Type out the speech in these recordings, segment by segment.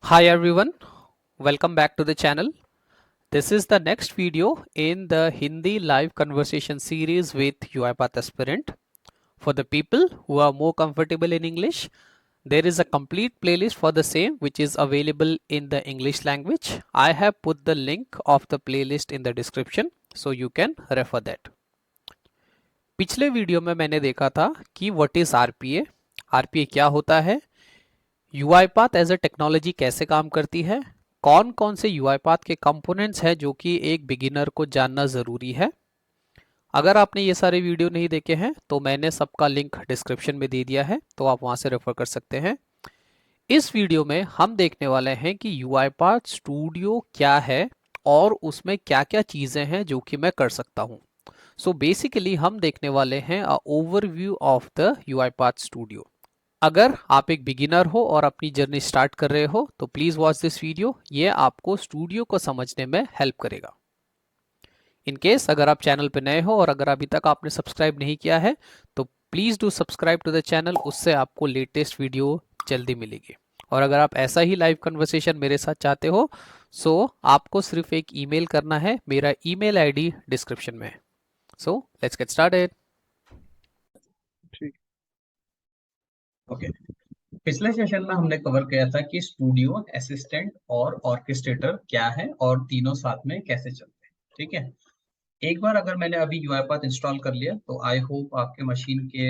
Hi everyone, welcome back to the channel. This is the next video in the Hindi live conversation series with UiPath aspirant. For the people who are more comfortable in English, there is a complete playlist for the same which is available in the English language. I have put the link of the playlist in the description so you can refer that. पिछले video में मैंने देखा था कि what is RPA, RPA क्या होता है, यूआईपाथ as a technology कैसे काम करती है, कौन कौन से यूआईपाथ के कंपोनेंट्स हैं जो कि एक बिगिनर को जानना ज़रूरी है। अगर आपने ये सारे वीडियो नहीं देखे हैं तो मैंने सबका लिंक डिस्क्रिप्शन में दे दिया है, तो आप वहाँ से रेफर कर सकते हैं। इस वीडियो में हम देखने वाले हैं कि यूआईपाथ स्टूडियो क्या है और उसमें क्या क्या चीज़ें हैं जो कि मैं कर सकता हूँ। सो बेसिकली हम देखने वाले हैं ओवरव्यू ऑफ द यूआईपाथ स्टूडियो। अगर आप एक बिगिनर हो और अपनी जर्नी स्टार्ट कर रहे हो तो प्लीज़ वॉच दिस वीडियो, ये आपको स्टूडियो को समझने में हेल्प करेगा। इन केस अगर आप चैनल पर नए हो और अगर अभी तक आपने सब्सक्राइब नहीं किया है तो please do subscribe to the channel, उससे आपको लेटेस्ट वीडियो जल्दी मिलेगी। और अगर आप ऐसा ही लाइव कन्वर्सेशन मेरे साथ चाहते हो सो आपको सिर्फ एक ईमेल करना है, मेरा ईमेल आईडी डिस्क्रिप्शन में है। So let's get started. ठीक। ओके। पिछले सेशन में हमने कवर किया था कि स्टूडियो, असिस्टेंट और ऑर्केस्ट्रेटर क्या है और तीनों साथ में कैसे चलते हैं। ठीक है। एक बार अगर मैंने अभी यूआईपाथ इंस्टॉल कर लिया तो आई होप आपके मशीन के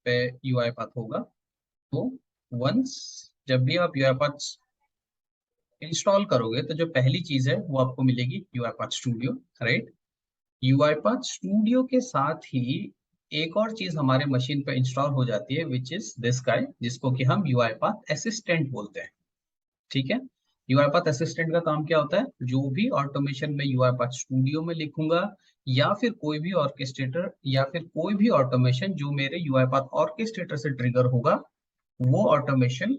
पे यूआईपाथ होगा। तो वंस जब भी आप यूआईपाथ इंस्टॉल करोगे तो जो पहली चीज है वो आपको मिलेगी यूआईपाथ स्टूडियो, राइट। यूआईपाथ स्टूडियो के साथ ही एक और चीज हमारे मशीन पे इंस्टॉल हो जाती है विच इज दिस गाय, जिसको कि हम यूआईपाथ असिस्टेंट बोलते हैं। ठीक है। यूआईपाथ असिस्टेंट का काम क्या होता है? जो भी ऑटोमेशन में यूआईपाथ स्टूडियो में लिखूंगा या फिर कोई भी ऑर्केस्ट्रेटर या फिर कोई भी ऑटोमेशन जो मेरे यूआईपाथ ऑर्केस्ट्रेटर से ट्रिगर होगा, वो ऑटोमेशन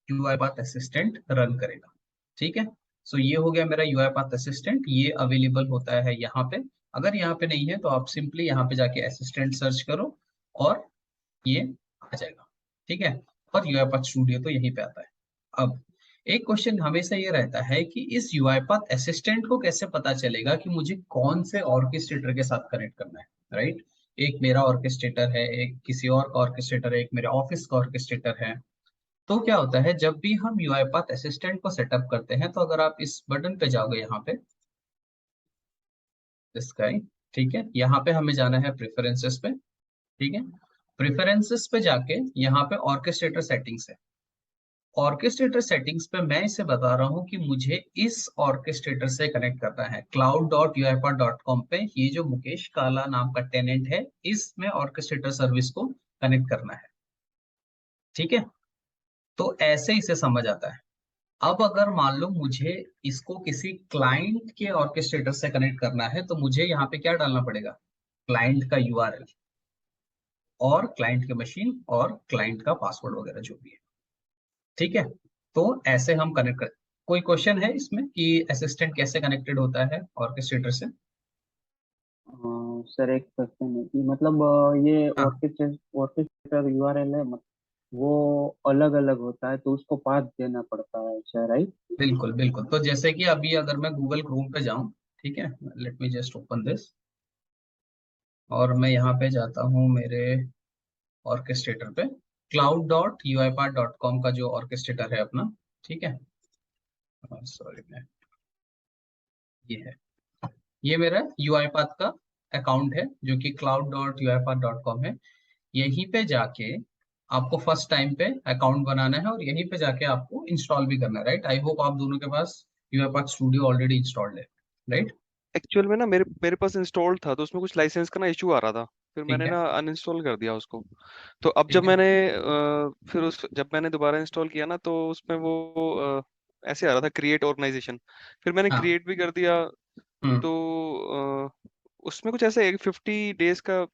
यूआईपाथ असिस्टेंट रन करेगा। ठीक है। सो ये हो गया मेरा यूआईपाथ असिस्टेंट, ये अवेलेबल होता है यहाँ पे। अगर यहाँ पे नहीं है तो आप सिंपली यहाँ पे जाके असिस्टेंट सर्च करो और ये आ जाएगा। ठीक है। और यूआईपाथ स्टूडियो तो यहीं पे आता है। अब एक क्वेश्चन हमेशा ये रहता है कि इस यूआईपाथ असिस्टेंट को कैसे पता चलेगा कि मुझे कौन से ऑर्केस्ट्रेटर के साथ कनेक्ट करना है, राइट। एक मेरा ऑर्केस्ट्रेटर है, एक किसी और का ऑर्केस्ट्रेटर है, एक मेरे ऑफिस का ऑर्केस्ट्रेटर है। तो क्या होता है जब भी हम यूआईपाथ असिस्टेंट को सेटअप करते हैं, तो अगर आप इस बटन पे जाओगे यहाँ पे इसका ही, ठीक है, यहाँ पे हमें जाना है प्रेफरेंसेस पे। ठीक है। प्रेफरेंसेस पे जाके यहाँ पे ऑर्केस्ट्रेटर सेटिंग्स है। ऑर्केस्ट्रेटर सेटिंग्स पे मैं इसे बता रहा हूँ कि मुझे इस ऑर्केस्ट्रेटर से कनेक्ट करना है। cloud.uipath.com पे ये जो मुकेश काला नाम का टेनेंट है, इसमें ऑर्केस्ट्रेटर सर्विस को कनेक्ट करना है। ठीक है। तो ऐसे इसे समझ आता है। अब अगर मान लो मुझे इसको किसी क्लाइंट के ऑर्केस्ट्रेटर से कनेक्ट करना है तो मुझे यहाँ पे क्या डालना पड़ेगा? क्लाइंट का यूआरएल और क्लाइंट की मशीन और क्लाइंट का पासवर्ड वगैरह जो भी है। ठीक है। तो ऐसे हम कनेक्ट कर। कोई क्वेश्चन है इसमें कि असिस्टेंट कैसे कनेक्टेड होता है ऑर्केस्ट्रेटर से? सर एक क्वेश्चन है कि मतलब ये हाँ, ऑर्केस्ट्रेटर यूआरएल है, वो अलग अलग होता है तो उसको पाथ देना पड़ता है सर, राइट? बिल्कुल बिल्कुल। तो जैसे कि अभी अगर मैं गूगल क्रोम पे जाऊं, ठीक है, let me just open this, और मैं यहाँ पे जाता हूँ मेरे ऑर्केस्ट्रेटर पे, cloud.uipath.com का जो ऑर्केस्ट्रेटर है अपना। ठीक है। सॉरी, मैं ये है, ये मेरा यूआईपाथ का अकाउंट है जो कि cloud.uipath.com है। यहीं पे जाके आपको फर्स्ट टाइम पे अकाउंट बनाना है और यहीं पे जाके आपको इंस्टॉल भी करना है, राइट। आई होप आप दोनों के पास यूआईपाथ स्टूडियो ऑलरेडी इंस्टॉल्ड है, राइट। एक्चुअल में ना मेरे पास इंस्टॉल्ड था तो उसमें कुछ लाइसेंस का ना इशू आ रहा था, फिर ठीक मैंने है। ना अनइंस्टॉल कर दिया उसको। तो अब ठीक है। जब मैंने दोबारा इंस्टॉल किया ना तो उसमें वो ऐसे आ रहा था क्रिएट ऑर्गेनाइजेशन, फिर मैंने हाँ। क्रिएट भी कर दिया। हम्म। तो उसमें कुछ ऐसा एक 50 डेज का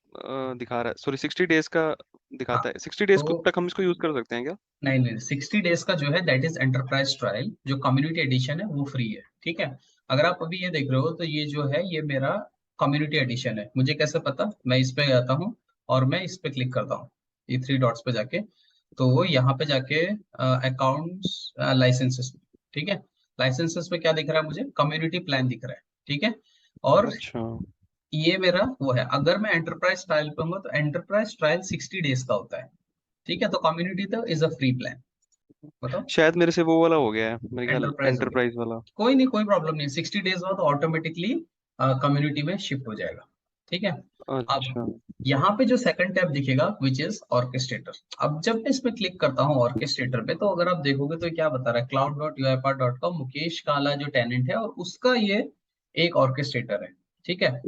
दिखा रहा है, सॉरी 60 डेज का हाँ। दिखाता है। 60 डेज तो तक हम इसको यूज कर सकते हैं क्या? नहीं नहीं, 60 डेज का जो है दैट इज एंटरप्राइज ट्रायल, जो कम्युनिटी एडिशन है वो फ्री है। ठीक है। अगर आप अभी ये देख रहे हो तो ये जो है ये मेरा कम्युनिटी एडिशन है। मुझे कैसे पता? मैं इस पे जाता हूँ और मैं इस पे क्लिक करता हूँ, ये 3 डॉट्स पे जाके। तो वो यहाँ पे जाके अकाउंट्स लाइसेंसेस, ठीक है। लाइसेंसेस में क्या दिख रहा है मुझे, कम्युनिटी प्लान दिख रहा है, ठीक है। और अच्छा। ये मेरा वो है, अगर मैं एंटरप्राइज ट्रायल पे हूँ तो एंटरप्राइज ट्रायल 60 डेज का होता है, ठीक है। तो कम्युनिटी तो इज अ फ्री प्लान। बताओ, शायद मेरे से वो वाला हो गया है मेरे ख्याल, एंटरप्राइज हो गया, एंटरप्राइज वाला। कोई नहीं, कोई प्रॉब्लम नहीं, 60 डेज बाद ऑटोमेटिकली कम्युनिटी में शिफ्ट हो जाएगा, ठीक है। अब अच्छा। यहाँ पे जो सेकंड टैब दिखेगा विच इज ऑर्केस्ट्रेटर, अब जब मैं इसमें क्लिक करता हूँ ऑर्केस्ट्रेटर पे, तो अगर आप देखोगे तो क्या बता रहा है, cloud.uipath.com, मुकेश काला जो टेनेंट है और उसका ये एक ऑर्केस्ट्रेटर है, ठीक है।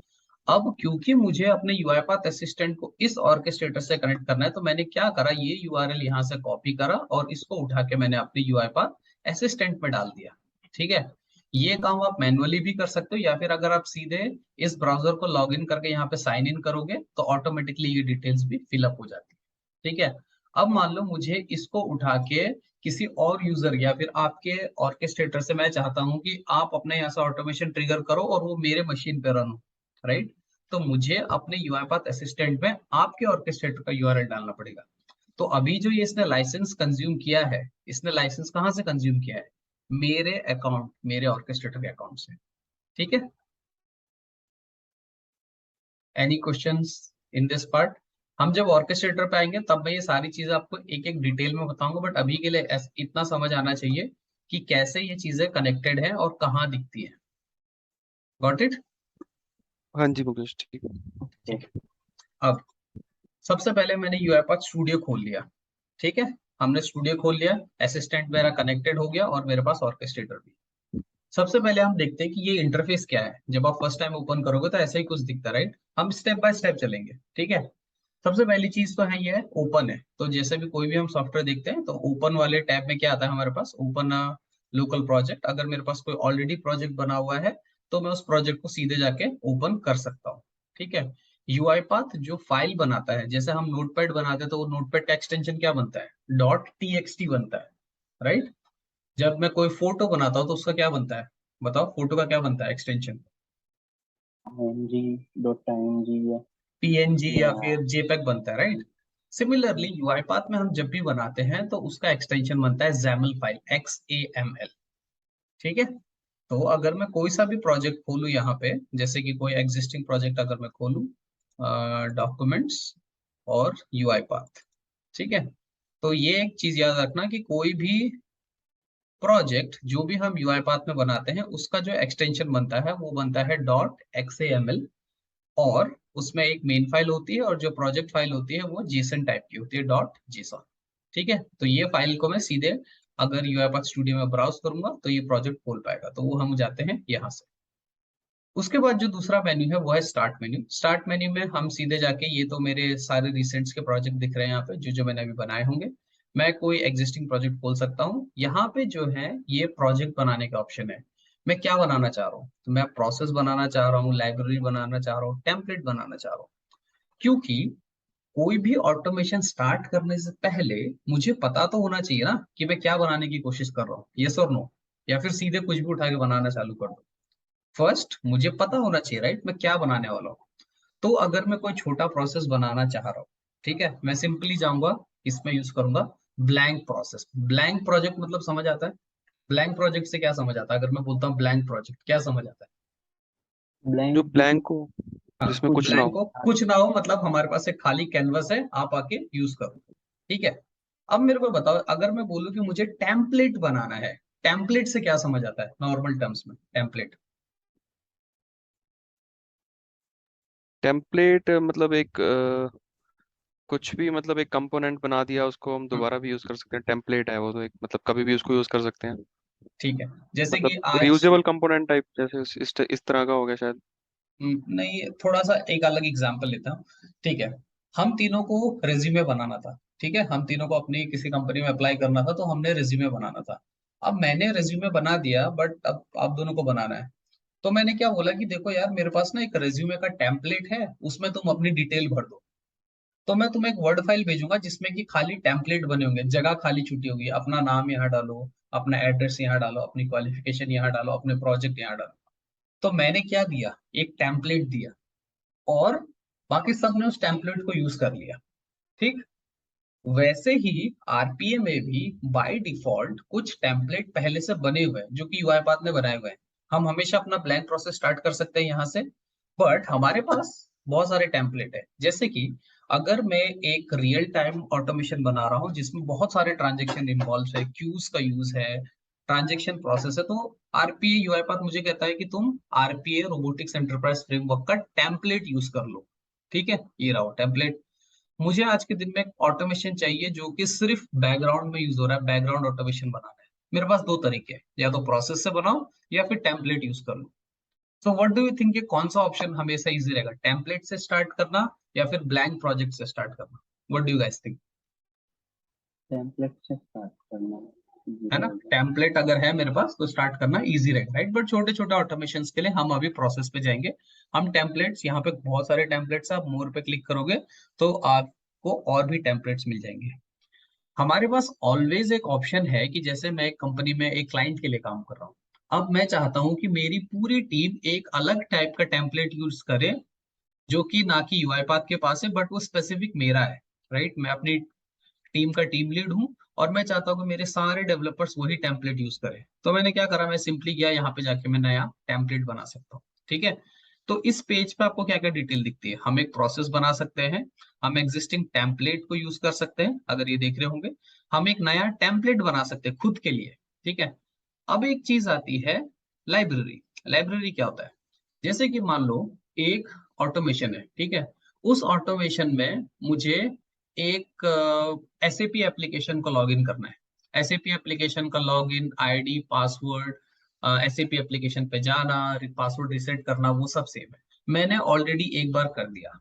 अब क्योंकि मुझे अपने यूआईपाथ असिस्टेंट को इस ऑर्केस्ट्रेटर से कनेक्ट करना है, तो मैंने क्या करा, ये यूआरएल यहाँ से कॉपी करा और इसको उठा के मैंने अपने यूआईपाथ असिस्टेंट में डाल दिया, ठीक है। ये काम आप मैनुअली भी कर सकते हो, या फिर अगर आप सीधे इस ब्राउजर को लॉग इन करके यहाँ पे साइन इन करोगे तो ऑटोमेटिकली ये डिटेल्स भी फिलअप हो जाती है, ठीक है। अब मान लो मुझे इसको उठा के किसी और यूजर या फिर आपके ऑर्केस्ट्रेटर से मैं चाहता हूँ कि आप अपने यहाँ से ऑटोमेशन ट्रिगर करो और वो मेरे मशीन पे रन हो, राइट। तो मुझे अपने यूआईपाथ असिस्टेंट में आपके ऑर्केस्ट्रेटर का यूआरएल डालना पड़ेगा। तो अभी जो ये इसने लाइसेंस कंज्यूम किया है, इसने लाइसेंस कहाँ से कंज्यूम किया है, मेरे अकाउंट, मेरे ऑर्केस्ट्रेटर के अकाउंट से, ठीक है। Any questions in this part. हम जब ऑर्केस्ट्रेटर पे आएंगे तब मैं ये सारी चीजें आपको एक एक डिटेल में बताऊंगा, बट अभी के लिए इतना समझ आना चाहिए कि कैसे ये चीजें कनेक्टेड है और कहाँ दिखती है। Got it? हाँ जी मुकेश, ठीक है। ठीक है। अब सबसे पहले मैंने यूआईपाथ स्टूडियो खोल लिया, ठीक है। हमने स्टूडियो खोल लिया, असिस्टेंट मेरा कनेक्टेड हो गया और मेरे पास ऑर्केस्ट्रेटर भी। सबसे पहले हम देखते हैं कि ये इंटरफेस क्या है। जब आप फर्स्ट टाइम ओपन करोगे तो ऐसा ही कुछ दिखता है, राइट। हम स्टेप बाय स्टेप चलेंगे, ठीक है। सबसे पहली चीज तो है ये ओपन है, तो जैसे भी कोई भी हम सॉफ्टवेयर देखते हैं तो ओपन वाले टैब में क्या आता है हमारे पास, ओपन लोकल प्रोजेक्ट। अगर मेरे पास कोई ऑलरेडी प्रोजेक्ट बना हुआ है तो मैं उस प्रोजेक्ट को सीधे जाके ओपन कर सकता हूँ, ठीक है। यूआईपाथ जो फाइल बनाता है, जैसे हम नोटपैड बनाते हैं तो वो नोटपैड का एक्सटेंशन क्या बनता है, .txt बनता है, राइट। जब मैं कोई फोटो बनाता हूँ तो उसका क्या बनता है, बताओ, फोटो का क्या बनता है एक्सटेंशन, ING, .ing या पीएनजी या या फिर जेपेग बनता है, राइट। सिमिलरली यूआईपाथ में हम जब भी बनाते हैं तो उसका एक्सटेंशन बनता है XAML फाइल, XAML, ठीक है। तो अगर मैं कोई सा भी प्रोजेक्ट खोलूँ यहाँ पे, जैसे कि कोई एग्जिस्टिंग प्रोजेक्ट अगर मैं खोलूँ, डॉक्यूमेंट्स और यूआईपाथ, ठीक है। तो ये एक चीज याद रखना कि कोई भी प्रोजेक्ट जो भी हम यूआईपाथ में बनाते हैं उसका जो एक्सटेंशन बनता है वो बनता है .xaml, और उसमें एक मेन फाइल होती है और जो प्रोजेक्ट फाइल होती है वो जेसन टाइप की होती है, .json, ठीक है। तो ये फाइल को मैं सीधे अगर यूआईपाथ स्टूडियो में ब्राउज करूंगा तो ये प्रोजेक्ट खोल पाएगा, तो वो हम जाते हैं यहाँ से। उसके बाद जो दूसरा मेन्यू है वो है स्टार्ट मेन्यू। स्टार्ट मेन्यू में हम सीधे जाके, ये तो मेरे सारे रिसेंट्स के प्रोजेक्ट दिख रहे हैं यहाँ पे, जो जो मैंने अभी बनाए होंगे। मैं कोई एग्जिस्टिंग प्रोजेक्ट खोल सकता हूँ। यहाँ पे जो है ये प्रोजेक्ट बनाने का ऑप्शन है। मैं क्या बनाना चाह रहा हूँ, तो मैं प्रोसेस बनाना चाह रहा हूँ, लाइब्रेरी बनाना चाह रहा हूँ, टेम्पलेट बनाना चाह रहा हूँ। क्योंकि कोई भी ऑटोमेशन स्टार्ट करने से पहले मुझे पता तो होना चाहिए ना कि मैं क्या बनाने की कोशिश कर रहा हूँ, यस और नो, या फिर सीधे कुछ भी उठा के बनाना चालू कर दो। फर्स्ट मुझे पता होना चाहिए, राइट, मैं क्या बनाने वाला हूँ। तो अगर मैं कोई छोटा प्रोसेस बनाना चाह रहा हूँ, ठीक है, मैं सिंपली जाऊंगा, इसमें यूज करूंगा ब्लैंक प्रोसेस। ब्लैंक प्रोजेक्ट मतलब समझ आता है, ब्लैंक प्रोजेक्ट से क्या समझ आता है, अगर मैं बोलता हूँ ब्लैंक प्रोजेक्ट क्या समझ आता है। जो ब्लैंक मतलब ब्लैंक हो, हाँ, जिसमें कुछ कुछ ना भी। ब्लैंक हो। को कुछ ना हो, मतलब हमारे पास एक खाली कैनवस है, आप आके यूज करो, ठीक है। अब मेरे को बताओ, अगर मैं बोलूँ कि मुझे टेम्पलेट बनाना है, टेम्पलेट से क्या समझ आता है नॉर्मल टर्म्स में, टेम्पलेट। टेम्पलेट मतलब एक कुछ भी, मतलब एक कंपोनेंट बना दिया, उसको हम दोबारा भी यूज कर सकते हैं। टेम्पलेट है वो तो एक, मतलब कभी भी उसको यूज कर सकते हैं। ठीक है, जैसे मतलब कि आज, रियूजेबल कंपोनेंट टाइप, जैसे इस तरह का हो गया शायद। नहीं, थोड़ा सा एक अलग एग्जांपल लेता हूँ, ठीक है। हम तीनों को रेज्यूमे बनाना था, ठीक है, हम तीनों को अपनी किसी कंपनी में अप्लाई करना था, तो हमने रेज्यूमे बनाना था। अब मैंने रेज्यूमे बना दिया, बट अब आप दोनों को बनाना है। तो मैंने क्या बोला कि देखो यार, मेरे पास ना एक रेज्यूमे का टेम्पलेट है, उसमें तुम अपनी डिटेल भर दो। तो मैं तुम्हें एक वर्ड फाइल भेजूंगा जिसमें कि खाली टेम्पलेट बने होंगे, जगह खाली छुटी होगी, अपना नाम यहाँ डालो, अपना एड्रेस यहाँ डालो, अपनी क्वालिफिकेशन यहाँ डालो, अपने प्रोजेक्ट यहाँ डालो। तो मैंने क्या दिया, एक टेम्पलेट दिया, और बाकी सब ने उस टेम्पलेट को यूज कर लिया, ठीक। वैसे ही आरपीए में भी बाय डिफॉल्ट कुछ टेम्पलेट पहले से बने हुए हैं जो कि यूआईपाथ ने बनाए हुए हैं। हम हमेशा अपना ब्लैंक प्रोसेस स्टार्ट कर सकते हैं यहाँ से, बट हमारे पास बहुत सारे टेम्पलेट है। जैसे कि अगर मैं एक रियल टाइम ऑटोमेशन बना रहा हूँ जिसमें बहुत सारे ट्रांजेक्शन इन्वॉल्व है, क्यूज का यूज है, ट्रांजेक्शन प्रोसेस है, तो आरपीए यूआईपाथ मुझे कहता है कि तुम आरपीए रोबोटिक्स एंटरप्राइज फ्रेमवर्क का टेम्पलेट यूज कर लो। ठीक है, ये रहा टेम्पलेट। मुझे आज के दिन में एक ऑटोमेशन चाहिए जो कि सिर्फ बैकग्राउंड में यूज हो रहा है, बैकग्राउंड ऑटोमेशन बनाना है। मेरे पास दो तरीके हैं, या तो प्रोसेस से बनाओ या फिर टेम्पलेट यूज कर लो। So what do you think, कौन सा ऑप्शन हमेशा इजी रहेगा, टेम्पलेट से स्टार्ट करना या फिर ब्लैंक प्रोजेक्ट से स्टार्ट करना? What do you guys think? Template से स्टार्ट करना easy है ना, रहेगा। टेम्पलेट अगर है मेरे पास तो स्टार्ट करना इजी रहेगा, राइट? बट छोटे छोटे ऑटोमेशन के लिए हम अभी प्रोसेस पे जाएंगे। हम टेम्पलेट्स, यहाँ पे बहुत सारे टेम्पलेट्स, आप मोर पे क्लिक करोगे तो आपको और भी टेम्पलेट्स मिल जाएंगे। हमारे पास ऑलवेज एक ऑप्शन है कि जैसे मैं एक कंपनी में एक क्लाइंट के लिए काम कर रहा हूँ, अब मैं चाहता हूँ कि मेरी पूरी टीम एक अलग टाइप का टेम्पलेट यूज करे जो कि ना कि यूआईपाथ के पास है, बट वो स्पेसिफिक मेरा है, राइट? मैं अपनी टीम का टीम लीड हूँ और मैं चाहता हूँ कि मेरे सारे डेवलपर्स वही टेम्पलेट यूज करें। तो मैंने क्या करा, मैं सिंपली गया यहाँ पे जाके मैं नया टेम्पलेट बना सकता हूँ। ठीक है, तो इस पेज पे आपको क्या क्या डिटेल दिखती है? हम एक प्रोसेस बना सकते हैं, हम एग्जिस्टिंग टेम्पलेट को यूज कर सकते हैं, अगर ये देख रहे होंगे, हम एक नया टेम्पलेट बना सकते हैं खुद के लिए। ठीक है, अब एक चीज आती है लाइब्रेरी। लाइब्रेरी क्या होता है? जैसे कि मान लो एक ऑटोमेशन है, ठीक है, उस ऑटोमेशन में मुझे एक एसएपी एप्लीकेशन को लॉगिन करना है। एसएपी एप्लीकेशन का login ID, password, SAP application पे जाना, पासवर्ड रिसेट करना, वो सब सेम है। मैंने ऑलरेडी एक बार कर दिया।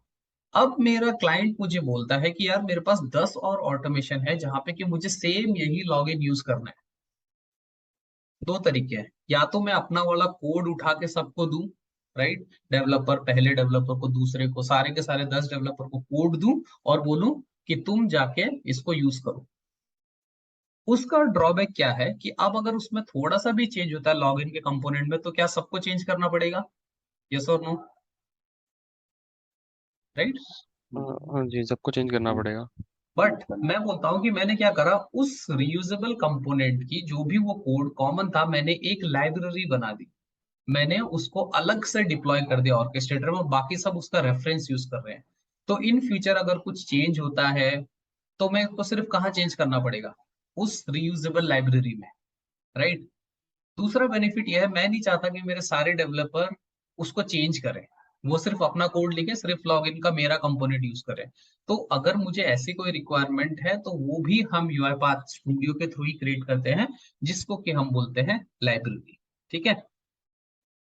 अब मेरा क्लाइंट मुझे बोलता है कि यार मेरे पास 10 और ऑटोमेशन है जहां पे कि मुझे सेम यही लॉगिन यूज करना है। दो तरीके हैं, या तो मैं अपना वाला कोड उठा के सबको दूं, राइट? डेवलपर, पहले डेवलपर को, दूसरे को, सारे के सारे 10 डेवलपर को कोड दूं और बोलूं कि तुम जाके इसको यूज करो। उसका ड्रॉबैक क्या है कि अब अगर उसमें थोड़ा सा भी चेंज होता है लॉगिन के कंपोनेंट में, तो क्या सबको चेंज करना पड़ेगा? यस और नो, राइट? हाँ जी, सबको चेंज करना पड़ेगा। बट मैं बोलता हूँ कि मैंने क्या करा, उस रियूजेबल कंपोनेंट की जो भी वो कोड कॉमन था, मैंने एक लाइब्रेरी बना दी। मैंने उसको अलग से डिप्लॉय कर दिया ऑर्केस्ट्रेटर में, बाकी सब उसका रेफरेंस यूज कर रहे हैं। तो इन फ्यूचर अगर कुछ चेंज होता है तो मैं को सिर्फ कहाँ चेंज करना पड़ेगा? उस रीयूजेबल लाइब्रेरी में, राइट? दूसरा बेनिफिट यह है, मैं नहीं चाहता कि मेरे सारे डेवलपर उसको चेंज करें, वो सिर्फ अपना कोड लिखे, सिर्फ लॉगिन का मेरा कंपोनेंट यूज करें। तो अगर मुझे ऐसी कोई रिक्वायरमेंट है तो वो भी हम यूआईपाथ स्टूडियो के थ्रू ही क्रिएट करते हैं, जिसको कि हम बोलते हैं लाइब्रेरी। ठीक है,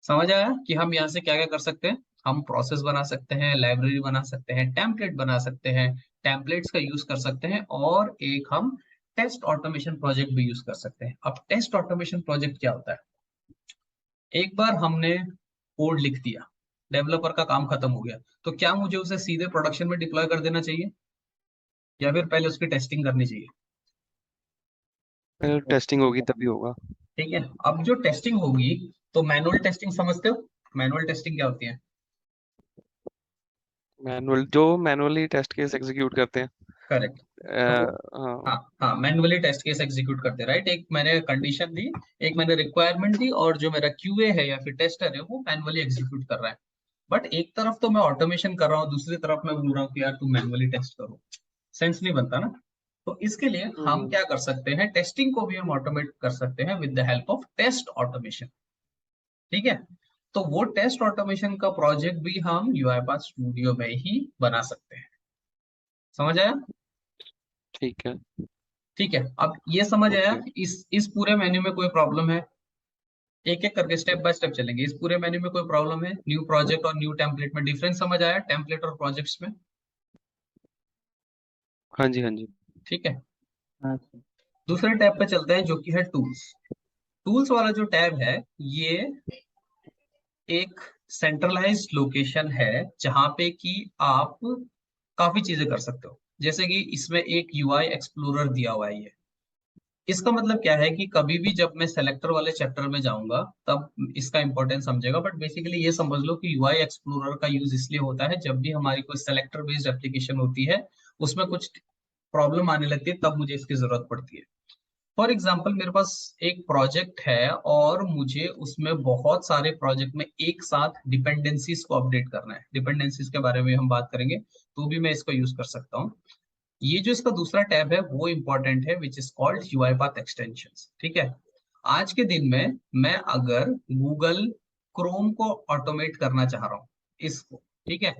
समझ आया कि हम यहाँ से क्या क्या कर सकते हैं? हम प्रोसेस बना सकते हैं, लाइब्रेरी बना सकते हैं, टेम्पलेट बना सकते हैं, टेम्पलेट्स का यूज कर सकते हैं, और एक हम टेस्ट ऑटोमेशन प्रोजेक्ट भी यूज कर सकते हैं। अब टेस्ट ऑटोमेशन प्रोजेक्ट क्या होता है? एक बार हमने कोड लिख दिया, डेवलपर का काम खत्म हो गया, तो क्या मुझे उसे सीधे प्रोडक्शन में डिप्लॉय कर देना चाहिए या फिर पहले उसकी टेस्टिंग करनी चाहिए? फिर टेस्टिंग होगी तभी होगा। ठीक है, अब जो टेस्टिंग होगी, तो मैनुअल टेस्टिंग समझते हो? मैनुअल टेस्टिंग क्या होती है? मैनुअली टेस्ट केस एग्जीक्यूट करते हैं। करेक्ट। तो हाँ। हाँ हाँ, मैनुअली टेस्ट केस एग्जीक्यूट करते हैं, राइट? एक मैंने कंडीशन दी, एक मैंने रिक्वायरमेंट दी, और जो मेरा क्यूए है या फिर टेस्टर है वो मैनुअली एग्जीक्यूट कर रहा है। बट एक तरफ तो मैं ऑटोमेशन कर रहा हूँ, दूसरी तरफ मैं बोल रहा हूँ कि यार तुम मैनुअली टेस्ट करो, सेंस नहीं बनता ना। तो इसके लिए हम हम्म, क्या कर सकते हैं, टेस्टिंग को भी हम ऑटोमेट कर सकते हैं with the help of test automation. ठीक है, तो वो टेस्ट ऑटोमेशन का प्रोजेक्ट भी हम यूआईपाथ स्टूडियो में ही बना सकते हैं। समझ आया? ठीक है। ठीक है, अब ये समझ आया? ओके। इस पूरे मेन्यू में कोई प्रॉब्लम है? एक एक करके स्टेप बाय स्टेप चलेंगे। इस पूरे मेन्यू में कोई प्रॉब्लम है? न्यू प्रोजेक्ट और न्यू टेम्पलेट में डिफरेंस समझ आया, टेम्पलेट और प्रोजेक्ट्स में? हाँ जी, हाँ जी। ठीक है, हाँ सर। दूसरे टैब पे चलते हैं जो कि है टूल्स। टूल्स वाला जो टैब है, ये एक सेंट्रलाइज्ड लोकेशन है जहां पे कि आप काफी चीजें कर सकते हो। जैसे कि इसमें एक यूआई एक्सप्लोरर दिया हुआ है। ये इसका मतलब क्या है कि कभी भी जब मैं सेलेक्टर वाले चैप्टर में जाऊंगा तब इसका इंपॉर्टेंस समझेगा, बट बेसिकली ये समझ लो कि यूआई एक्सप्लोरर का यूज इसलिए होता है जब भी हमारी कोई सेलेक्टर बेस्ड एप्लीकेशन होती है, उसमें कुछ प्रॉब्लम आने लगती है तब मुझे इसकी जरूरत पड़ती है। फॉर एग्जाम्पल मेरे पास एक प्रोजेक्ट है और मुझे उसमें बहुत सारे प्रोजेक्ट में एक साथ डिपेंडेंसीज को अपडेट करना है। डिपेंडेंसीज के बारे में हम बात करेंगे तो भी मैं इसको यूज कर सकता हूँ। ये जो इसका दूसरा टैब है वो इंपॉर्टेंट है, विच इज कॉल्ड यूआईपाथ एक्सटेंशंस। ठीक है, आज के दिन में मैं अगर गूगल क्रोम को ऑटोमेट करना चाह रहा हूँ इसको, ठीक है,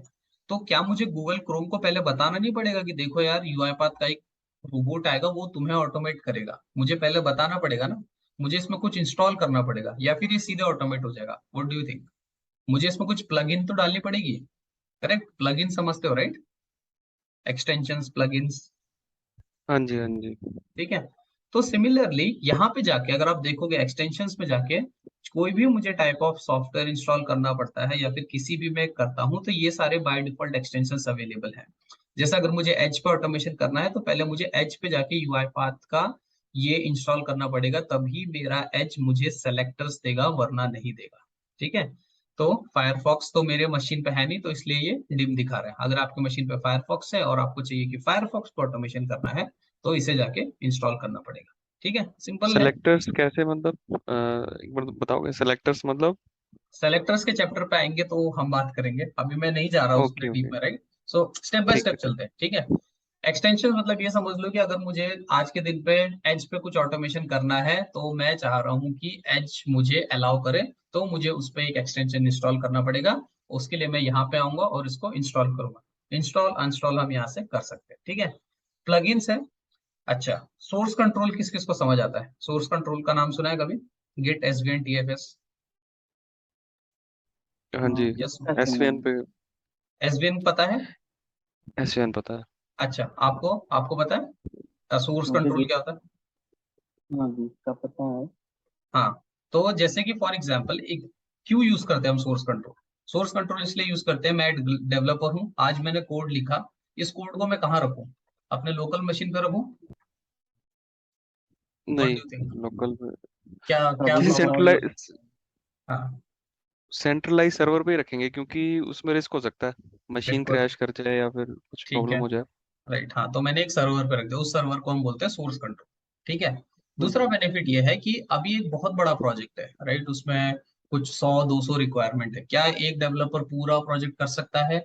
तो क्या मुझे गूगल क्रोम को पहले बताना नहीं पड़ेगा कि देखो यार यूआईपाथ का एक रोबोट आएगा वो तुम्हें ऑटोमेट करेगा? मुझे पहले बताना पड़ेगा ना, मुझे इसमें कुछ इंस्टॉल करना पड़ेगा, या फिर ये सीधे ऑटोमेट हो जाएगा? What do you think? मुझे इसमें कुछ प्लगइन तो डालनी पड़ेगी। करेक्ट, प्लगइन समझते हो राइट? Extensions, plugins. हाँ जी, हाँ जी। ठीक है, तो सिमिलरली यहाँ पे जाके अगर आप देखोगे एक्सटेंशंस में जाके कोई भी मुझे टाइप ऑफ सॉफ्टवेयर इंस्टॉल करना पड़ता है या फिर किसी भी मैं करता हूँ तो ये सारे बाय डिफॉल्ट एक्सटेंशंस अवेलेबल हैं। जैसे अगर मुझे एज पे ऑटोमेशन करना है तो पहले मुझे एज पे जाके यूआईपाथ का ये इंस्टॉल करना पड़ेगा, तभी मेरा एज मुझे सेलेक्टर्स देगा, वरना नहीं देगा। ठीक है, तो फायरफॉक्स तो मेरे मशीन पे है नहीं तो इसलिए ये डिम दिखा रहा है। अगर आपके मशीन पे फायरफॉक्स है और आपको चाहिए कि फायरफॉक्स को ऑटोमेशन करना है तो इसे जाके इंस्टॉल करना पड़ेगा। ठीक है, सिंपल है। सेलेक्टर्स कैसे, मतलब एक बार बताओगे सेलेक्टर्स मतलब? सेलेक्टर्स के चैप्टर पे आएंगे तो हम बात करेंगे, अभी मैं नहीं जा रहा उसमें ओके, डीप ओके। में, राइट? सो स्टेप बाय ठीक स्टेप है, ठीक। चलते हैं। ठीक है, एक्सटेंशन मतलब ये समझ लो कि अगर मुझे आज के दिन पे एज पे कुछ ऑटोमेशन करना है तो मैं चाह रहा हूँ कि एज मुझे अलाउ करे, तो मुझे उस पर एक एक्सटेंशन इंस्टॉल करना पड़ेगा। उसके लिए मैं यहाँ पे आऊंगा और इसको इंस्टॉल करूंगा। इंस्टॉल अनस्टॉल हम यहाँ से कर सकते हैं। ठीक है, प्लगइन्स है। अच्छा, सोर्स कंट्रोल किस किस को समझ आता है? सोर्स कंट्रोल का नाम सुना है कभी? Git, SVN, TFS. हाँ जी। यस, एसवीएन पे। एसवीएन पता है? एसवीएन पता है। अच्छा, आपको आपको पता है सोर्स मुझे कंट्रोल भी। क्या होता है? हाँ जी, इसका पता है। हाँ, तो जैसे कि फॉर एग्जांपल एक क्यों यूज करते हैं हम सोर्स कंट्रोल? सोर्स कंट्रोल इसलिए यूज करते हैं, मैं डेवलपर हूँ, आज मैंने कोड लिखा, इस कोड को मैं कहाँ रखूँ? अपने लोकल मशीन पे रखूँ? व्हाट नहीं, डू थिंक? लोकल पे। क्या क्या कभी किसी प्रॉब्लम? कभार सेंट्रलाइज हाँ, सेंट्रलाइज सर्वर पे ही रखेंगे, क्योंकि उसमें रिस्क हो सकता है मशीन बिल्कुल क्रैश कर जाए या फिर कुछ ठीक प्रॉब्लम है, हो जाए। राइट। हाँ, तो मैंने एक सर्वर पे रख दिया, उस सर्वर को हम बोलते हैं सोर्स कंट्रोल। ठीक है, हाँ दूसरा जी। बेनिफिट ये है कि अभी एक बहुत बड़ा प्रोजेक्ट है, राइट? उसमें कुछ 100-200 रिक्वायरमेंट है। क्या एक डेवलपर पूरा प्रोजेक्ट कर सकता है?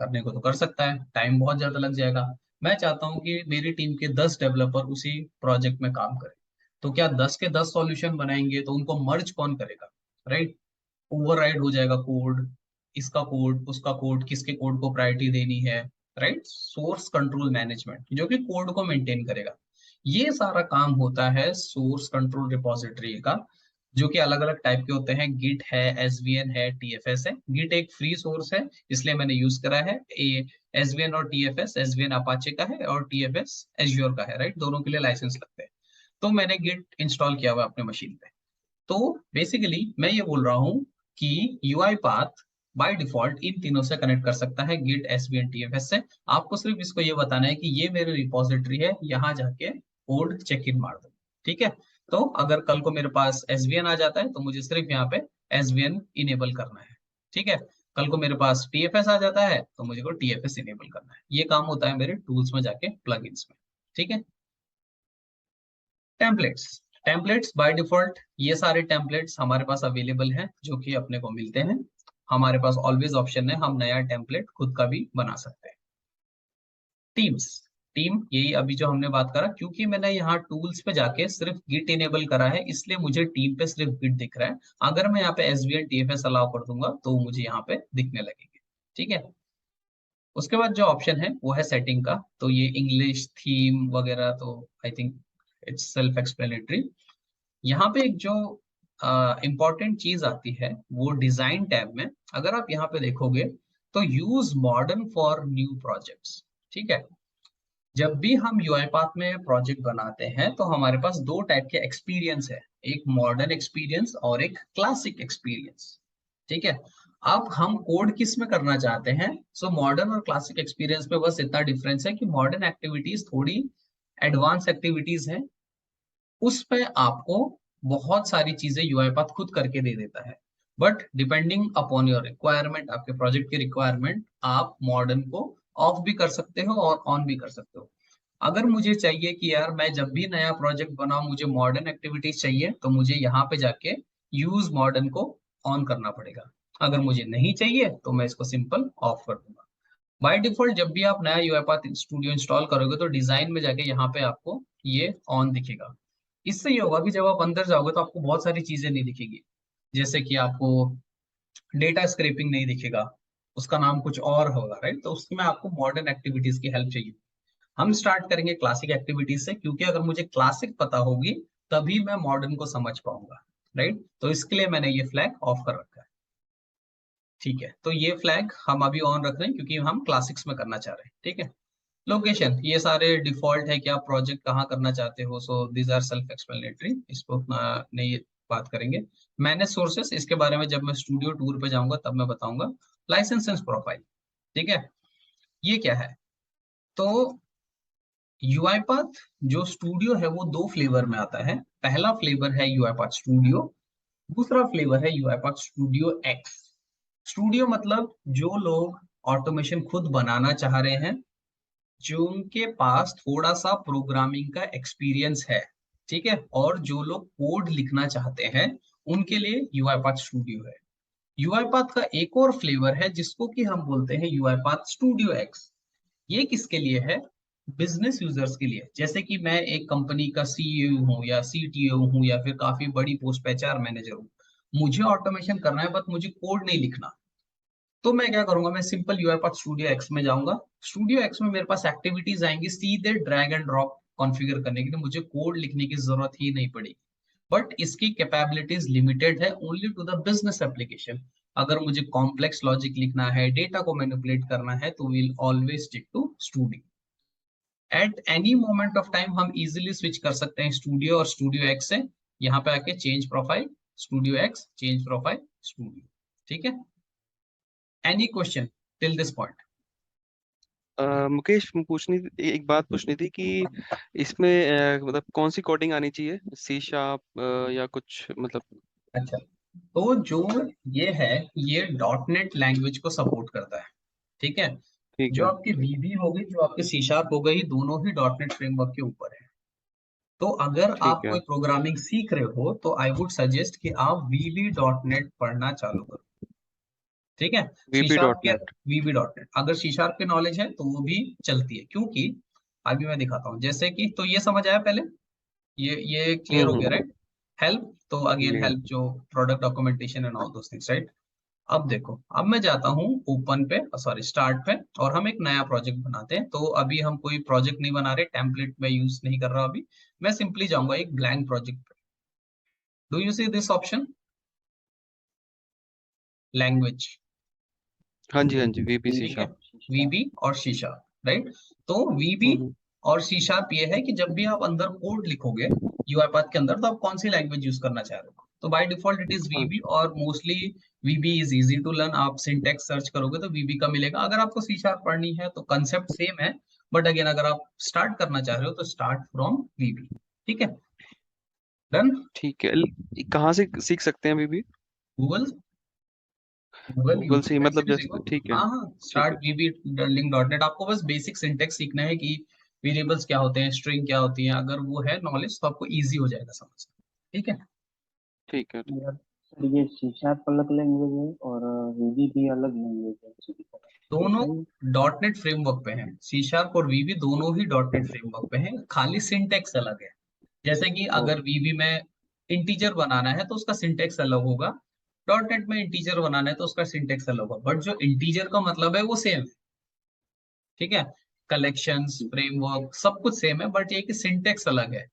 करने को तो कर सकता है, टाइम बहुत ज्यादा लग जाएगा। मैं चाहता हूँ कि मेरी टीम के 10 डेवलपर उसी प्रोजेक्ट में काम करें, तो क्या 10 के 10 सॉल्यूशन बनाएंगे तो उनको मर्ज कौन करेगा? राइट, ओवरराइड हो जाएगा कोड, इसका कोड उसका कोड, किसके कोड को प्रायोरिटी देनी है, राइट? सोर्स कंट्रोल मैनेजमेंट जो कि कोड को मेंटेन करेगा, ये सारा काम होता है सोर्स कंट्रोल रिपोजिटरी का, जो कि अलग अलग टाइप के होते हैं। गिट है, एसवीएन है, टीएफएस है। गिट एक फ्री सोर्स है इसलिए मैंने यूज करा है। एसवीएन और टीएफएस, एसवीएन अपाचे का है और टीएफएस एज्योर का है, राइट? दोनों के लिए लाइसेंस लगते हैं। तो मैंने गिट इंस्टॉल किया हुआ है अपने मशीन पे। तो बेसिकली मैं ये बोल रहा हूँ कि UI path by default in तीनों से कनेक्ट कर सकता है, गिट, एसवीएन, टीएफएस से। आपको सिर्फ इसको ये बताना है कि ये मेरी रिपोजिटरी है, यहाँ जाके कोड चेक इन मार दो। ठीक है, तो अगर कल को मेरे पास एसवीएन आ जाता है तो मुझे सिर्फ यहाँ पे एसवीएन इनेबल करना है। ठीक है, कल को मेरे पास टीएफएस आ जाता है तो मुझे को टीएफएस इनेबल करना है। ये काम होता है मेरे टूल्स में जाके, प्लगइन्स में। ठीक है, टेम्पलेट्स। टेम्पलेट्स बाय डिफॉल्ट ये सारे टेम्पलेट्स हमारे पास अवेलेबल हैं जो कि अपने को मिलते हैं। हमारे पास ऑलवेज ऑप्शन है, हम नया टेम्पलेट खुद का भी बना सकते हैं। टीम्स, टीम यही अभी जो हमने बात करा, क्योंकि मैंने यहाँ टूल्स पे जाके सिर्फ गिट इनेबल करा है इसलिए मुझे टीम पे सिर्फ गिट दिख रहा है। अगर मैं यहाँ पे एसवीएन, टीएफएस अलाउ कर दूंगा तो मुझे यहाँ पे दिखने लगेंगे। ठीक है, उसके बाद जो ऑप्शन है वो है सेटिंग का। तो ये इंग्लिश थीम वगैरह तो I think it's self explanatory. यहाँ पे एक जो इंपॉर्टेंट चीज आती है वो डिजाइन टैब में, अगर आप यहाँ पे देखोगे तो use modern for new projects. ठीक है, जब भी हम यूआईपाथ में प्रोजेक्ट बनाते हैं तो हमारे पास दो टाइप के एक्सपीरियंस है, एक मॉडर्न एक्सपीरियंस और एक क्लासिक एक्सपीरियंस। ठीक है, अब हम कोड किस में करना चाहते हैं? सो मॉडर्न और क्लासिक एक्सपीरियंस में बस इतना डिफरेंस है कि मॉडर्न एक्टिविटीज थोड़ी एडवांस एक्टिविटीज हैं, उस पे आपको बहुत सारी चीजें यूआईपाथ खुद करके दे देता है। But depending upon your requirement, आपके प्रोजेक्ट की रिक्वायरमेंट, आप मॉडर्न को ऑफ भी कर सकते हो और ऑन भी कर सकते हो। अगर मुझे चाहिए कि यार मैं जब भी नया प्रोजेक्ट बनाऊं मुझे मॉडर्न एक्टिविटीज चाहिए, तो मुझे यहाँ पे जाके यूज मॉडर्न को ऑन करना पड़ेगा। अगर मुझे नहीं चाहिए तो मैं इसको सिंपल ऑफ कर दूंगा। बाय डिफॉल्ट जब भी आप नया यूआईपाथ स्टूडियो इंस्टॉल करोगे तो डिजाइन में जाके यहाँ पे आपको ये ऑन दिखेगा। इससे ये होगा कि जब आप अंदर जाओगे तो आपको बहुत सारी चीजें नहीं दिखेगी। जैसे कि आपको डेटा स्क्रैपिंग नहीं दिखेगा, उसका नाम कुछ और होगा, राइट। तो उसमें आपको मॉडर्न एक्टिविटीज की हेल्प चाहिए। हम स्टार्ट करेंगे क्लासिक एक्टिविटीज से, क्योंकि अगर मुझे क्लासिक पता होगी तभी मैं मॉडर्न को समझ पाऊंगा, राइट। तो इसके लिए मैंने ये फ्लैग ऑफ कर रखा है। ठीक है, तो ये फ्लैग हम अभी ऑन रख रहे हैं क्योंकि हम क्लासिक्स में करना चाह रहे हैं। ठीक है, लोकेशन ये सारे डिफॉल्ट है कि आप प्रोजेक्ट कहाँ करना चाहते हो, so this are self explanatory, इस पर उतना नहीं बात करेंगे। मैनेज सोर्सेस, इसके बारे में जब मैं स्टूडियो टूर पे जाऊंगा तब मैं बताऊंगा। लाइसेंस प्रोफाइल, ठीक है, ये क्या है। तो यूआईपाथ जो स्टूडियो है वो दो फ्लेवर में आता है। पहला फ्लेवर है यूआईपाथ स्टूडियो, दूसरा फ्लेवर है यूआईपाथ स्टूडियो एक्स। स्टूडियो मतलब जो लोग ऑटोमेशन खुद बनाना चाह रहे हैं, जो उनके पास थोड़ा सा प्रोग्रामिंग का एक्सपीरियंस है, ठीक है, और जो लोग कोड लिखना चाहते हैं उनके लिए यूआईपाथ स्टूडियो है। यूआईपाथ का एक और फ्लेवर है जिसको कि हम बोलते हैं यूआईपाथ स्टूडियो एक्स। ये किसके लिए है, बिजनेस यूजर्स के लिए। जैसे कि मैं एक कंपनी का सीईओ हूँ या सीटीओ हूँ या फिर काफी बड़ी पोस्ट पे एचआर मैनेजर हूँ, मुझे ऑटोमेशन करना है बट मुझे कोड नहीं लिखना। तो मैं क्या करूंगा, मैं सिंपल यूआईपाथ स्टूडियो एक्स में जाऊंगा। स्टूडियो एक्स में मेरे पास एक्टिविटीज आएंगी सीधे ड्रैग एंड ड्रॉप कॉन्फ़िगर करने के लिए, मुझे कोड लिखने की जरूरत ही नहीं पड़ेगी। बट इसकी कैपेबिलिटीज लिमिटेड है only to the business application. अगर मुझे कॉम्प्लेक्स लॉजिक लिखना है, डेटा को मैनिपुलेट करना है, तो will always stick to studio. At any moment of time हम इजीली स्विच कर सकते हैं स्टूडियो और स्टूडियो एक्स से। यहाँ पे आके change profile studio x, change profile studio. ठीक है, any question till this point. Mukesh, एक बात पूछनी थी कि इसमें मतलब कौन सी कोडिंग आनी चाहिए, सी शार्प या कुछ मतलब। अच्छा, तो जो ये है, ये डॉट नेट लैंग्वेज को सपोर्ट करता है। ठीक है, ठीक जो है। आपकी वीबी होगी, जो आपकी सी शार्प हो गई, दोनों ही डॉट नेट फ्रेमवर्क के ऊपर है। तो अगर ठीक आप है। कोई प्रोग्रामिंग सीख रहे हो तो आई वुड सजेस्ट कि आप वीबी डॉट नेट पढ़ना चालू करो। ठीक है, सी वीबी शार्प डॉट के, नेट। वीबी डॉट नेट अगर सी शार्प की नॉलेज है तो वो भी चलती है, क्योंकि अभी मैं दिखाता हूँ। जैसे कि तो ये समझ आया पहले, ये क्लियर हो गया, हम्म। राइट। हेल्प, तो अगेन क्लियर। हेल्प जो product documentation and all those things, right. अब देखो, अब मैं जाता हूँ ओपन पे, सॉरी स्टार्ट पे, और हम एक नया प्रोजेक्ट बनाते हैं। तो अभी हम कोई प्रोजेक्ट नहीं बना रहे, टेम्पलेट में यूज नहीं कर रहा अभी। मैं सिंपली जाऊंगा एक ब्लैंक प्रोजेक्ट पे। Do you see this option, language. हाँ जी, हाँ जी, वीबी सी ठीक है, शार्प। वीबी और सी शार्प, राइट। तो वीबी हम्म। और सी शार्प ये है कि जब भी आप अंदर कोड लिखोगे यूआईपाथ के अंदर, तो आप कौन सी लैंग्वेज यूज करना चाह रहे हो। तो बाय डिफॉल्ट इट इज हाँ। वीबी, और mostly VB is easy to learn. आप सिंटेक्स सर्च करोगे तो वीबी का मिलेगा। अगर आपको सी शार्प पढ़नी है तो कंसेप्ट सेम है, बट अगेन अगर आप स्टार्ट करना चाह रहे हो तो स्टार्ट फ्रॉम वीबी। ठीक है, डन। ठीक है। कहाँ से सीख सकते हैं वीबी? गूगल, गूगल गूगल यूट्यूब से ही कहीं से मतलब, भी देखो। जैसे ठीक है। हाँ हाँ, ठीक स्टार्ट है। वीबी लिंक डॉट नेट। आपको बस बेसिक सिंटेक्स सीखना है कि वेरिएबल्स क्या होते हैं, स्ट्रिंग क्या होती है। अगर वो है नॉलेज तो आपको इजी हो जाएगा समझ। ठीक है, ठीक है। यार सर, ये सी शार्प अलग लैंग्वेज है और वीबी भी अलग लैंग्वेज है उसी की तरह, दोनों ऐसा ही? डॉट नेट फ्रेमवर्क पे हैं। सी शार्प और वीबी दोनों ही डॉट नेट फ्रेमवर्क पे हैं, खाली सिंटेक्स अलग है। जैसे कि ओ, अगर वीबी में इंटीजर बनाना है तो उसका सिंटेक्स अलग होगा, डॉट नेट में इंटीजर बनाना है तो उसका सिंटेक्स अलग होगा, बट जो इंटीजर का मतलब है वो सेम है। ठीक है, कलेक्शंस फ्रेमवर्क सब कुछ सेम है, बट ये कि सिंटेक्स अलग है।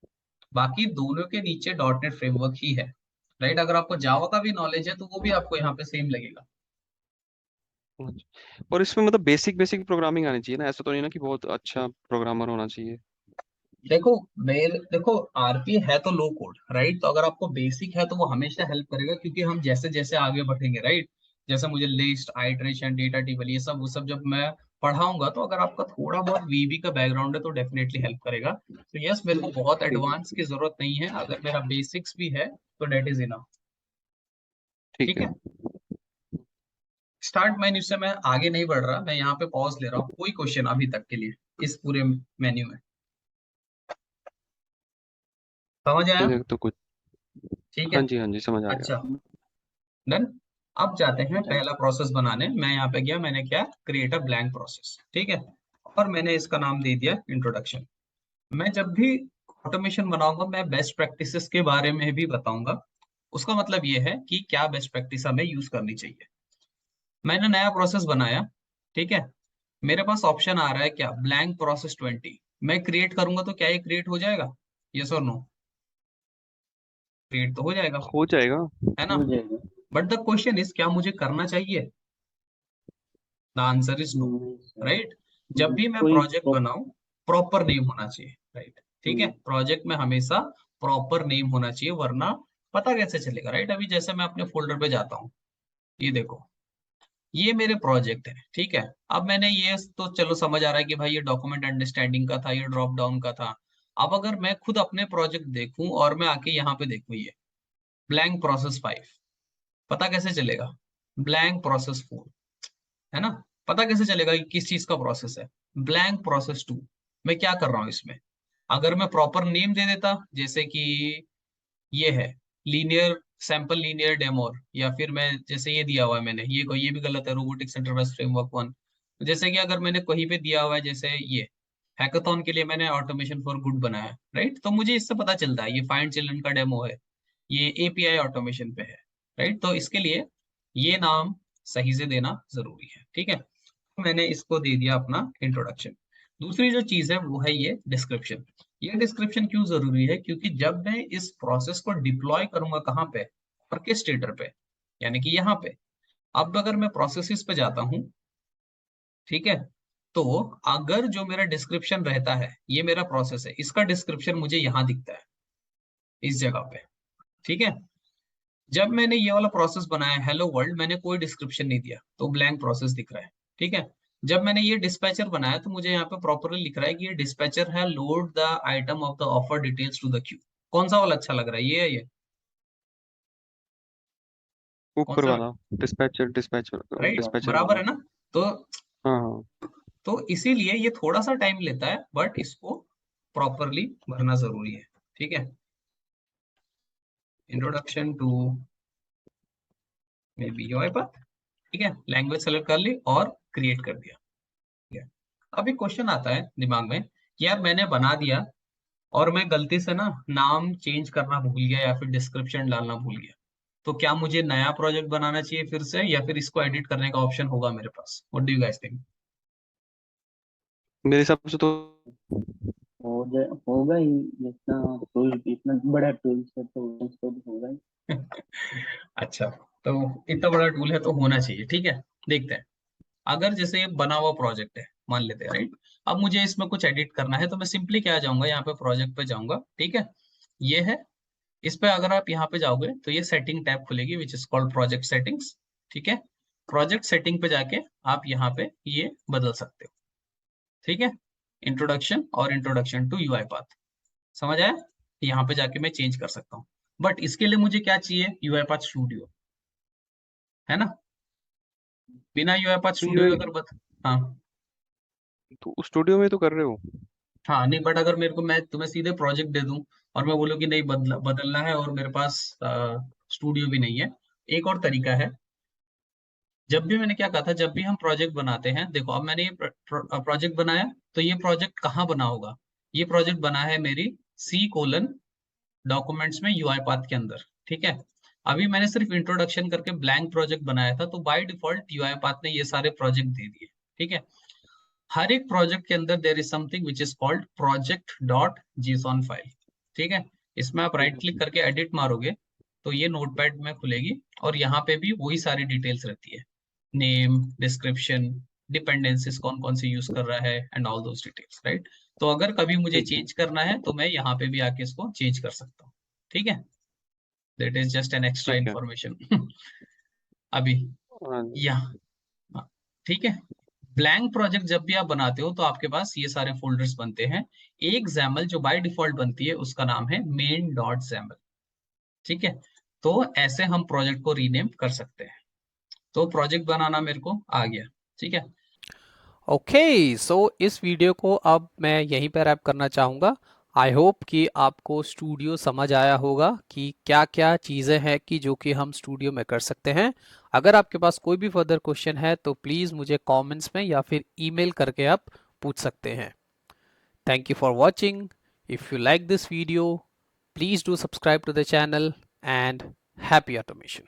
बाकी दोनों के नीचे डॉट नेट फ्रेमवर्क ही है, राइट। अगर आपको जावा का भी नॉलेज है तो वो भी आपको यहाँ पे सेम लगेगा। अच्छा। और इसमें मतलब बेसिक बेसिक प्रोग्रामिंग आनी चाहिए ना, ऐसा तो नहीं ना कि बहुत अच्छा प्रोग्रामर होना चाहिए? देखो, मेरे देखो, आरपी है तो लो कोड, राइट। तो अगर आपको बेसिक है तो वो हमेशा हेल्प करेगा, क्योंकि हम जैसे जैसे आगे बढ़ेंगे, राइट। जैसे मुझे लिस्ट, आइटरेशन, डेटा टेबल, ये सब वो सब जब मैं पढ़ाऊंगा, तो अगर आपका थोड़ा बहुत वीबी का बैकग्राउंड है तो डेफिनेटली हेल्प करेगा। तो यस, मेरे को बहुत ठीक। एडवांस की जरूरत नहीं है, अगर मेरा बेसिक्स भी है तो डेट इज इनफ। ठीक ठीक है। है, स्टार्ट मेन्यू से मैं आगे नहीं बढ़ रहा, मैं यहाँ पे पॉज ले रहा हूँ। कोई क्वेश्चन अभी तक के लिए इस पूरे मेन्यू में। समझ आया? ये तो कुछ, ठीक है, हाँ जी समझ आ अच्छा, गया। डन। अब जाते हैं अच्छा। पहला प्रोसेस बनाने। मैं यहाँ पे गया, मैंने क्या, क्रिएट अ ब्लैंक प्रोसेस, ठीक है, और मैंने इसका नाम दे दिया इंट्रोडक्शन। मैं जब भी ऑटोमेशन बनाऊंगा मैं बेस्ट प्रैक्टिसेस के बारे में भी बताऊंगा। उसका मतलब ये है कि क्या बेस्ट प्रैक्टिस हमें यूज करनी चाहिए। मैंने नया प्रोसेस बनाया, ठीक है, मेरे पास ऑप्शन आ रहा है क्या, ब्लैंक प्रोसेस 20। मैं क्रिएट करूंगा तो क्या ये क्रिएट हो जाएगा? यस और नो? क्रिएट तो हो जाएगा, हो जाएगा। है ना? हो जाएगा। बट द क्वेश्चन इज, क्या मुझे करना चाहिए? द आंसर इज नो, नहीं सर। राइट? जब भी मैं कोई प्रोजेक्ट बनाऊं, प्रॉपर नेम होना चाहिए, राइट? ठीक है, प्रोजेक्ट में हमेशा प्रॉपर नेम होना चाहिए, वरना पता कैसे चलेगा, राइट? अभी जैसे मैं अपने फोल्डर पे जाता हूँ, ये देखो, ये मेरे प्रोजेक्ट है, ठीक है। अब मैंने ये तो चलो समझ आ रहा है कि भाई ये डॉक्यूमेंट अंडरस्टैंडिंग का था, ये ड्रॉप डाउन का था। अब अगर मैं खुद अपने प्रोजेक्ट देखूं और मैं आके यहाँ पे देखूं, ये ब्लैंक प्रोसेस 5, पता कैसे चलेगा? ब्लैंक प्रोसेस 4, है ना? पता कैसे चलेगा कि किस चीज का प्रोसेस है? Blank process 2। मैं क्या कर रहा हूँ इसमें? अगर मैं प्रॉपर नेम दे देता, जैसे कि ये है लीनियर सैंपल लीनियर डेमोर, या फिर मैं जैसे ये दिया हुआ है मैंने, ये भी गलत है, रोबोटिक्स इंटरफेस फ्रेमवर्क 1। जैसे कि अगर मैंने कहीं पे दिया हुआ है, जैसे ये हैकाथॉन के लिए मैंने ऑटोमेशन फॉर गुड बनाया, राइट? तो मुझे इससे पता चलता है ये फाइंड चिल्ड्रन का डेमो है, ये एपीआई ऑटोमेशन पे है, राइट? तो इसके लिए ये नाम सही से देना जरूरी है, ठीक है। मैंने इसको दे दिया अपना इंट्रोडक्शन। दूसरी जो चीज है वो है ये डिस्क्रिप्शन। ये डिस्क्रिप्शन क्यों जरूरी है? क्योंकि जब मैं इस प्रोसेस को डिप्लॉय करूंगा, कहाँ पे, ऑर्केस्ट्रेटर पे, यानी कि यहाँ पे। अब अगर मैं प्रोसेसेस पे जाता हूँ, ठीक है, तो अगर जो मेरा डिस्क्रिप्शन रहता है, ये मेरा प्रोसेस है, इसका डिस्क्रिप्शन मुझे यहाँ दिखता है, इस जगह पे, ठीक है। जब मैंने ये वाला प्रोसेस बनाया हेलो वर्ल्ड, मैंने कोई डिस्क्रिप्शन नहीं दिया तो ब्लैंक प्रोसेस दिख रहा है, ठीक है। जब मैंने ये डिस्पैचर बनाया तो मुझे यहाँ पे प्रॉपरली लिख रहा है कि ये डिस्पैचर है, load the item of the offer details to the queue. कौन सा वाला अच्छा लग रहा है, ये है ये? कौन ऊपर सा? वाला, डिस्पैचर डिस्पैचर राइट, डिस्पैचर बराबर वाला। है ना? तो हाँ हाँ। इसीलिए ये थोड़ा सा टाइम लेता है, बट इसको प्रॉपरली भरना जरूरी है, ठीक है। इंट्रोडक्शन टू मे बी यूआईपाथ, ठीक है, लैंग्वेज सेलेक्ट कर ली और क्रिएट कर दिया, ठीक है। अब एक क्वेश्चन आता है दिमाग में कि यार मैंने बना दिया और मैं गलती से ना नाम चेंज करना भूल गया या फिर डिस्क्रिप्शन डालना भूल गया, तो क्या मुझे नया प्रोजेक्ट बनाना चाहिए फिर से, या फिर इसको एडिट करने का ऑप्शन होगा मेरे पास? What do you guys think? मेरे हिसाब से तो होगा ही। इतना टूल, इतना बड़ा टूल है तो उसको भी होगा ही। अच्छा, तो इतना बड़ा टूल है तो होना चाहिए, ठीक है। देखते हैं, अगर जैसे ये बना हुआ प्रोजेक्ट है मान लेते हैं, राइट? अब मुझे इसमें कुछ एडिट करना है तो मैं सिंपली क्या जाऊंगा, यहाँ पे प्रोजेक्ट पे जाऊंगा, ठीक है, ये है। इस पे अगर आप यहाँ पे जाओगे तो ये सेटिंग टैब खुलेगी which is called project settings, ठीक है। प्रोजेक्ट सेटिंग पे जाके आप यहाँ पे ये बदल सकते हो, ठीक है, इंट्रोडक्शन और इंट्रोडक्शन टू यूआई पाथ। समझ आया? यहाँ पे जाके मैं चेंज कर सकता हूँ, बट इसके लिए मुझे क्या चाहिए? यूआई पाथ स्टूडियो, है ना? बिना यूआई पाथ तो स्टूडियो ये अगर हाँ, तो स्टूडियो में तो कर रहे हो। हाँ, नहीं, बट अगर मेरे को, मैं तुम्हें सीधे प्रोजेक्ट दे दूं और मैं बोलूँ कि नहीं बदलना है और मेरे पास स्टूडियो भी नहीं है, एक और तरीका है। जब भी मैंने क्या कहा था, जब भी हम प्रोजेक्ट बनाते हैं, देखो अब मैंने ये प्रोजेक्ट बनाया, तो ये प्रोजेक्ट कहाँ बना होगा? ये प्रोजेक्ट बना है मेरी C: डॉक्यूमेंट्स में यूआई पाथ के अंदर, ठीक है। अभी मैंने सिर्फ इंट्रोडक्शन करके ब्लैंक प्रोजेक्ट बनाया था, तो बाय डिफॉल्ट यूआई पाथ ने ये सारे प्रोजेक्ट दे दिए, ठीक है। हर एक प्रोजेक्ट के अंदर there is something which is called project dot JSON file, ठीक है। इसमें आप राइट क्लिक करके एडिट मारोगे तो ये नोटपैड में खुलेगी, और यहाँ पे भी वही सारी डिटेल्स रहती है, नेम, डिस्क्रिप्शन, डिपेंडेंसीज कौन कौन से यूज कर रहा है, and all those details, right? तो अगर कभी मुझे ठीक है। चेंज करना है तो मैं यहाँ पे भी आके इसको चेंज कर सकता हूँ, ठीक है। That is just an extra ठीक है। इंफॉर्मेशन अभी हाँ जी। यहाँ, हाँ, ठीक है। ब्लैंक प्रोजेक्ट जब भी आप बनाते हो तो आपके पास ये सारे फोल्डर्स बनते हैं। एक XAML जो बाय डिफॉल्ट बनती है उसका नाम है main.xaml, ठीक है। तो ऐसे हम प्रोजेक्ट को रीनेम कर सकते हैं। तो प्रोजेक्ट बनाना मेरे को आ गया, ठीक है। ओके, सो इस वीडियो को अब मैं यहीं पर रैप करना चाहूँगा। आई होप कि आपको स्टूडियो समझ आया होगा कि क्या क्या चीज़ें हैं कि जो कि हम स्टूडियो में कर सकते हैं। अगर आपके पास कोई भी फर्दर क्वेश्चन है तो प्लीज़ मुझे कमेंट्स में या फिर ईमेल करके आप पूछ सकते हैं। Thank you for watching. If you like this video, please do subscribe to the channel and happy automation.